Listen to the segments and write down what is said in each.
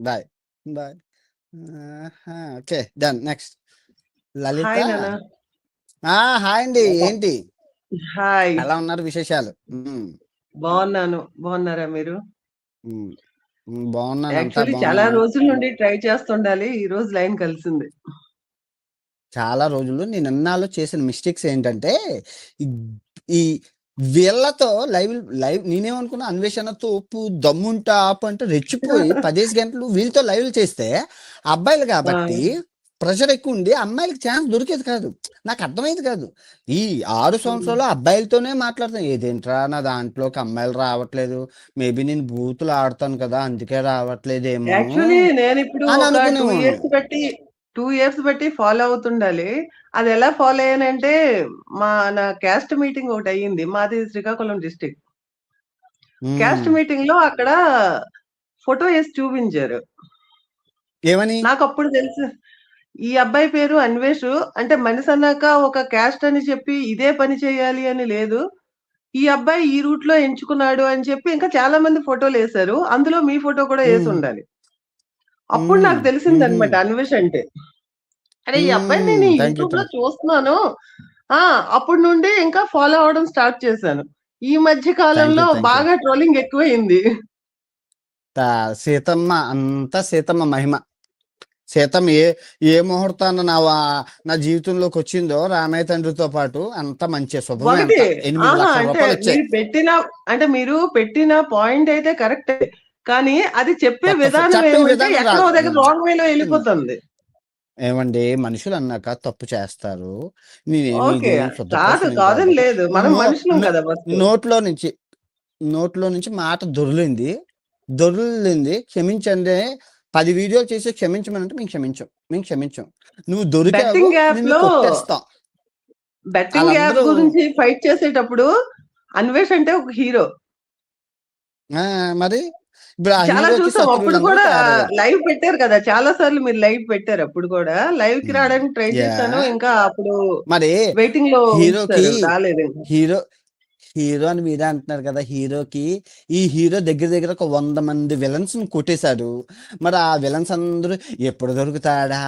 Bye. Bye. Okay. Done. Next Lalitha. Hi నాన్న. Hi అండి. ఏంటి హాయ్. ఎలా ఉన్నారు? విశేషాలు? బాగున్నాను. బాగున్నారా మీరు? బాగున్నాను. అంతా యాక్చువల్లీ చాలా బాగున్నాను. రోజుల నుండి ట్రై చేస్తుండాలి. ఈ రోజు లైన్ కలిసింది. చాలా రోజులు నేను అన్నాలో చేసిన మిస్టేక్స్ ఏంటంటే ఈ వీళ్ళతో లైవ్ లైవ్ నేనేమనుకున్నా, అన్వేషణతో ఉప్పు దమ్ముంటా ఆపు అంటే రెచ్చిపోయి 10 గంటలు వీళ్ళతో లైవ్లు చేస్తే అబ్బాయిలు కాబట్టి ప్రెషర్ ఎక్కువ ఉండి అమ్మాయిలకి ఛాన్స్ దొరికేది కాదు. నాకు అర్థమైంది కాదు. ఈ 6 సంవత్సరాలు అబ్బాయిలతోనే మాట్లాడుతాను. ఏదేంట్రా నా దాంట్లోకి అమ్మాయిలు రావట్లేదు, మేబీ నేను బూతులు ఆడతాను కదా అందుకే రావట్లేదేమో యాక్చువల్లీ నేను ఇప్పుడు అని ఒక 2 అనుకునేవాను. ఇయర్స్ బట్టి ఫాలో అవుతుండాలి. అది ఎలా ఫాలో అయ్యానంటే, నా క్యాస్ట్ మీటింగ్ ఒకటి అయ్యింది. మాది శ్రీకాకుళం డిస్ట్రిక్ట్. క్యాస్ట్ మీటింగ్ లో అక్కడ ఫోటో వేసి చూపించారు. ఏమని? నాకు అప్పుడు తెలుసు ఈ అబ్బాయి పేరు అన్వేష్. అంటే మనిషి అన్నాక ఒక క్యాస్ట్ అని చెప్పి ఇదే పని చేయాలి అని లేదు. ఈ అబ్బాయి ఈ రూట్ లో ఎంచుకున్నాడు అని చెప్పి ఇంకా చాలా మంది ఫోటోలు వేశారు. అందులో మీ ఫోటో కూడా వేసి ఉండాలి. అప్పుడు నాకు తెలిసిందనమాట అన్వేష్ అంటే. అరే ఈ అబ్బాయి నేను యూట్యూబ్ లో చూస్తున్నాను. అప్పటి నుండి ఇంకా ఫాలో అవడం స్టార్ట్ చేశాను. ఈ మధ్య కాలంలో బాగా ట్రోలింగ్ ఎక్కువైంది. సీతమ్మ అంతా సీతమ్మ మహిమ. సీతమ్మ ఏ ముహూర్తాన్ని నా జీవితంలోకి వచ్చిందో రామయ్య తండ్రితో పాటు అంత మంచి శుభం. 8 లక్షల రూపాయలు వచ్చాయి. మీరు పెట్టిన పాయింట్ అయితే కరెక్ట్, కానీ అది చెప్పే విధానం ఎక్కడో దగ్గర రాంగ్ వేలో వెళ్ళిపోతుంది. ఏమండి, మనుషులు అన్నాక తప్పు చేస్తారు. లేదు, మనం మనుషులం కదా. నోట్లో నుంచి మాట దొర్లింది. క్షమించండి. 10 వీడియోలు చేసి క్షమించమనంటే మేము క్షమించం. నువ్వు దొరికావు, కొట్టేస్తాం. బెట్టింగ్ యాప్ గురించి ఫైట్ చేసేటప్పుడు అన్వేష్ అంటే ఒక హీరో. మరి చాలా చూసాం. అప్పుడు కూడా లైవ్ పెట్టారు కదా, చాలా సార్లు మీరు లైవ్ పెట్టారు. అప్పుడు కూడా లైవ్ కి రావడానికి ట్రై చేశాను. ఇంకా అప్పుడు మరి వెయిటింగ్ లో రాలేదు. హీరో అని మీరే అంటున్నారు కదా. ఈ హీరో దగ్గర ఒక 100 మంది విలన్స్ కొట్టేశాడు. మరి ఆ విలన్స్ అందరూ ఎప్పుడు దొరుకుతాడా,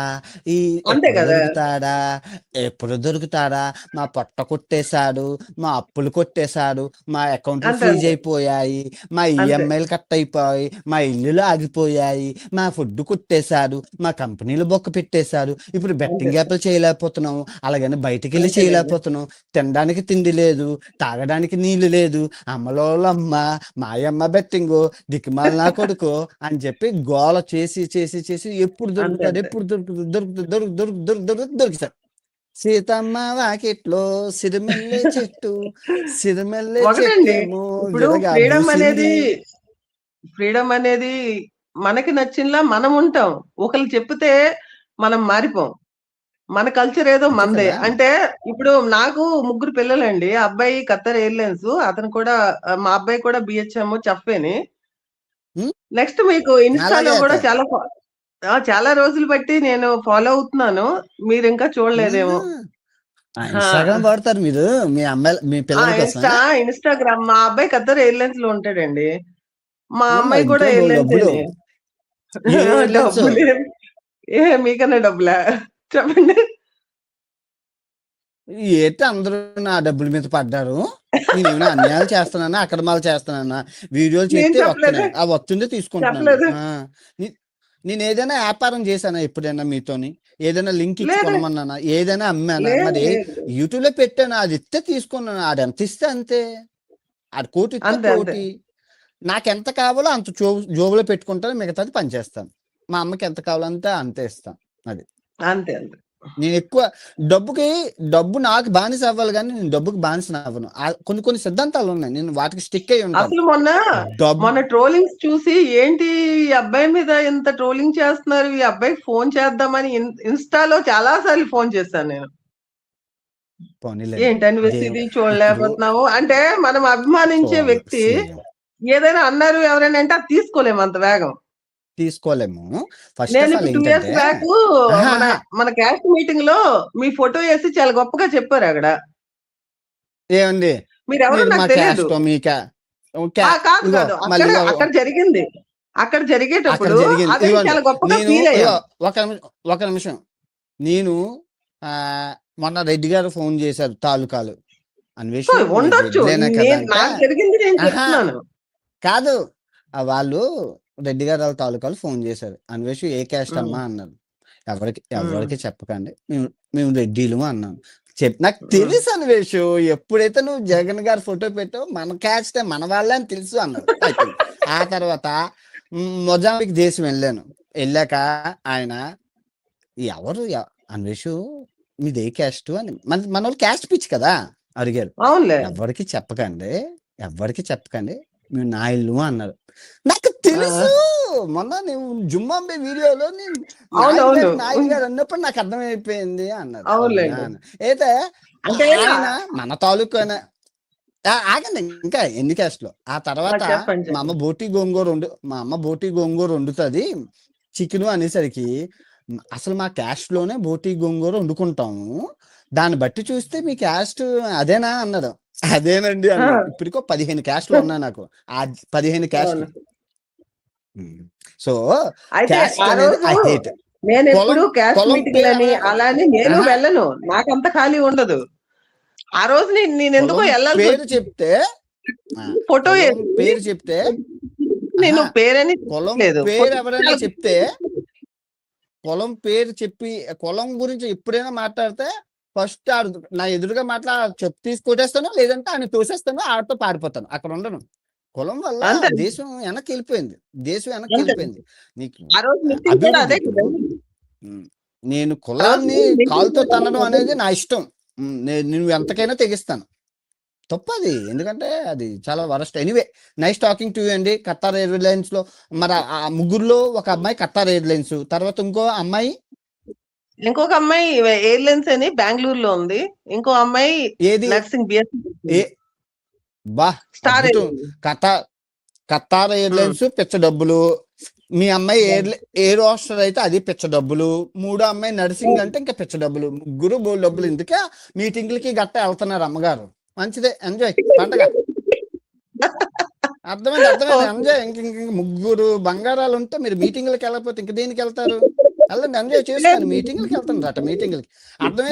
ఎప్పుడు దొరుకుతాడా, మా పొట్ట కొట్టేశాడు, మా అప్పులు కొట్టేశాడు, మా అకౌంట్లు ఫ్రీజ్ అయిపోయాయి, మా ఈఎంఐలు కట్ అయిపోయాయి, మా ఇల్లులు ఆగిపోయాయి, మా ఫుడ్ కొట్టేశాడు, మా కంపెనీలు బొక్క పెట్టేశాడు. ఇప్పుడు బెట్టింగ్ యాప్లు చేయలేకపోతున్నాం, అలాగని బయటికి వెళ్ళి చేయలేకపోతున్నాం. తినడానికి తిండి లేదు, తాగడానికి నీళ్లు లేదు. అమ్మలోళ్ళమ్మ మాయమ్మ బెట్టింగు దిక్కుమాల నా కొడుకు అని చెప్పి గోల చేసి ఎప్పుడు దొరుకుతాడు. సీతమ్మ వాకిట్లో సిరిమెల్లె చెట్టు ఫ్రీడమ్ అనేది మనకి నచ్చినలా మనం ఉంటాం. ఒకరు చెప్తే మనం మారిపోం. మన కల్చర్ ఏదో మందే. అంటే ఇప్పుడు నాకు 3 పిల్లలండి. అబ్బాయి ఖత్తర్ ఎయిర్లైన్స్, అతను కూడా, మా అబ్బాయి కూడా బిహెచ్ఎం చఫేని. నెక్స్ట్ మీకు ఇన్స్టాలో కూడా చాలా రోజులు బట్టి నేను ఫాలో అవుతున్నాను. మీరు ఇంకా చూడలేదేమో. ఇన్స్టాగ్రామ్ వాడతారు మీరు మీ అమ్మాయి మీ పిల్లల ఇన్స్టాగ్రామ్. మా అబ్బాయి ఖత్తర్ ఎయిర్లైన్స్ లో ఉంటాడండి. మా అమ్మాయి కూడా ఎయిర్లైన్స్. డబ్బులు మీకన్నా డబ్బులా చెప్పండి. ఏంటి అందరూ నా డబ్బుల మీద పడ్డారు? నేనేమైనా అన్యాయాలు చేస్తున్నానా, అక్రమాలు చేస్తున్నానా? వీడియోలు చేస్తే వస్తుందే తీసుకుంటున్నాను. నేను ఏదైనా వ్యాపారం చేశానా ఎప్పుడైనా మీతోని? ఏదైనా లింక్ ఇచ్చి కొనమన్నానా? ఏదైనా అమ్మానా? మరి యూట్యూబ్ లో పెట్టాను, అది ఇస్తే తీసుకున్నాను. అది ఎంత ఇస్తే అంతే. అది కోటి ఇస్తే కోటి. నాకెంత కావాలో అంత జోబులో పెట్టుకుంటాను, మిగతాది పనిచేస్తాను. మా అమ్మకి ఎంత కావాలంటే అంతే ఇస్తాను. అది అంతే. నేను ఎక్కువ డబ్బు నాకు బానిస అవ్వాలి, కానీ నేను డబ్బుకి బానిస అవ్వను. కొన్ని సిద్ధాంతాలు ఉన్నాయి, నేను వాటికి స్టిక్ అయ్యి ఉంటాను. అసలు మొన్న ట్రోలింగ్స్ చూసి ఏంటి ఈ అబ్బాయి మీద ఎంత ట్రోలింగ్ చేస్తున్నారు, ఈ అబ్బాయికి ఫోన్ చేద్దామని ఇన్స్టాలో చాలా సార్లు ఫోన్ చేశాను నేను. ఏంటని ఇది చూడలేకపోతున్నావు అంటే, మనం అభిమానించే వ్యక్తి ఏదైనా అన్నారు ఎవరైనా అంటే అది తీసుకోలేము, అంత వేగం తీసుకోలేము. నేను 2 years బ్యాక్ మన క్యాస్ట్ మీటింగ్ లో మీ ఫోటో వేసి చాలా గొప్పగా చెప్పారు అక్కడ. ఏమండి మీరు ఎవరో నాకు తెలియదు. కాదు, అక్కడ జరిగింది. అక్కడ అక్కడ జరిగేటప్పుడు జరిగింది. అదే ఇదిగోండి. చాలా గొప్పగా నేను ఫీల్ ఇగో అయ్యాం. ఒక నిమిషం. నేను మొన్న రెడ్డి గారు ఫోన్ చేశారు తాలూకాలు. అన్వేషు మీరు ఉండొచ్చు. రెడ్డిలేనా కదా అంటే, నాకు జరిగింది నేను అహా! చెప్తున్నాను. కాదు. వాళ్ళు రెడ్డి గారు ఆళ్ళ తాలూకాలు ఫోన్ చేశారు. అన్వేషు ఏ క్యాస్ట్ హ్మ్. అమ్మా అన్నారు. హ్మ్. ఎవరికీ చెప్పకండి. మేము రెడ్డిలము అన్నాను. నాకు హ్మ్. తెలుసు అన్వేషు. ఎప్పుడైతే నువ్వు జగన్ గారి ఫోటో పెట్టావో మన క్యాస్టే మన వాళ్ళే అని తెలుసు అన్నారు. అయిపోయింది. ఆ తర్వాత మొజాంబిక్ దేశం వెళ్ళాను. ఎళ్ళాక ఆయన ఎవరు అన్వేషు మీది ఏ క్యాస్ట్ అని మనోళ్ళు క్యాస్ట్ పిచ్చి కదా! అడిగారు. అవునులే. ఎవ్వరికీ చెప్పకండి. మేము నాయుళ్ళు అన్నారు. నాకు ఆ! తెలుసు. మొన్న నువ్వు జుమ్మాంబే వీడియోలో నేను అవునవును. నాయుడు గారు అన్నప్పుడు నాకు అర్థమైపోయింది అన్నారు. అవునా! అవునులెండి. అయితే అంటే ఆయన మన తాలూకానే. ఆగండి ఇంకా ఎన్ని క్యాస్ట్‌లో. ఆ తర్వాత చెప్పండి. మా అమ్మ చెప్పండి. బోటి గోంగూర వండుతది. చికెను అనేసరికి అసలు మా క్యాస్ట్‌లోనే బోటి గోంగూర వండుకుంటాము. దాన్ని బట్టి చూస్తే మీ క్యాస్ట్ అదేనా అన్నారు. అదేనండి ఆ! అన్నాను. ఇప్పటికో 15 క్యాస్ట్‌లు ఉన్నాయి నాకు. ఆ 15 అవును. క్యాస్ట్‌లు. హ్మ్. సో, అయితే క్యాస్ట్ ఆ అనేది రోజు ఐ హేట్. నేనెప్పుడు కులం క్యాస్ట్ కులం పేరు మీటింగ్‌లని అలాని నేను అహా! వెళ్ళను. నాకంత ఖాళీ ఉండదు. ఆ రోజు నేనెందుకో కులం పేరు ఎళ్ళాల్సొచ్చింది. చెప్తే ఫోటో కులం ఏసి పేరు చెప్తే నేను అహా! పేరని కులం చెప్పలేదు. పేరు ఫోటో ఎవరైనా చెప్తే కులం పేరు చెప్పి కులం గురించి ఎప్పుడైనా మాట్లాడితే ఫస్ట్ నా ఎదురుగా తీసి కొట్టేస్తాను. లేదంటే ఆయన తోసేస్తాను. ఆడితో పారిపోతాను. అక్కడ ఉండను. కులం వల్ల అంతే. దేశం వెనక్కెళ్ళిపోయింది. అంతే. నీకు ఆ రోజు మీటింగ్ కూడా అభివృద్ధి అదే ఇప్పుడు కదండీ! హ్మ్. నేను ఆ రోజు కులాన్ని మీటింగ్ కాలుతో కూడా తన్నడం అదే. అనేది నా ఇష్టం. నువ్వు ఎంతకైనా తెగిస్తాను. తప్పది. ఎందుకంటే అది చాలా worst. Anyway nice talking to you అండి. ఖతార్ ఎయిర్‌లైన్స్‌లో మరి ఆ ముగ్గురిలో ఒక అమ్మాయి ఖతార్ ఎయిర్‌లైన్స్. తర్వాత ఇంకో అమ్మాయి ఇంకొక అమ్మాయి ఎయిర్‌లైన్స్ అని బెంగుళూరులో ఉంది. ఇంకో అమ్మాయి ఏది? నర్సింగ్ బీఎస్సీ ఏ చేస్తుంది. అబ్బా! స్టార్ అద్భుతం. ఎయిర్‌లైన్స్. ఖతార్ ఖతార్ హ్మ్. ఎయిర్‌లైన్స్ పిచ్చ డబ్బులు. మీ అమ్మాయి ఎయిర్ హోస్టెస్ అయితే అది పిచ్చ డబ్బులు. మూడో అమ్మాయి నర్సింగ్ అంటే ఇంకా పిచ్చ డబ్బులు. ముగ్గురు బోలెడు డబ్బులు. ఇందుకే మీటింగ్‌లకి గట్టా ఎళ్తున్నారు అమ్మగారు. మంచిదే ఎంజాయ్ పండగ. అర్థమైంది. ఓకే. ఎంజాయ్. ఇంక ముగ్గురు బంగారాలుంటే మీరు మీటింగ్‌లకి ఎళ్ళకపోతే ఇంక దేనికెళ్తారు? ఎళ్ళండి ఎంజాయ్ చేసుకోండి. లేదు. మీటింగ్‌లకి ఎళ్తున్నారట మీటింగ్‌లకి. అర్థమైందా?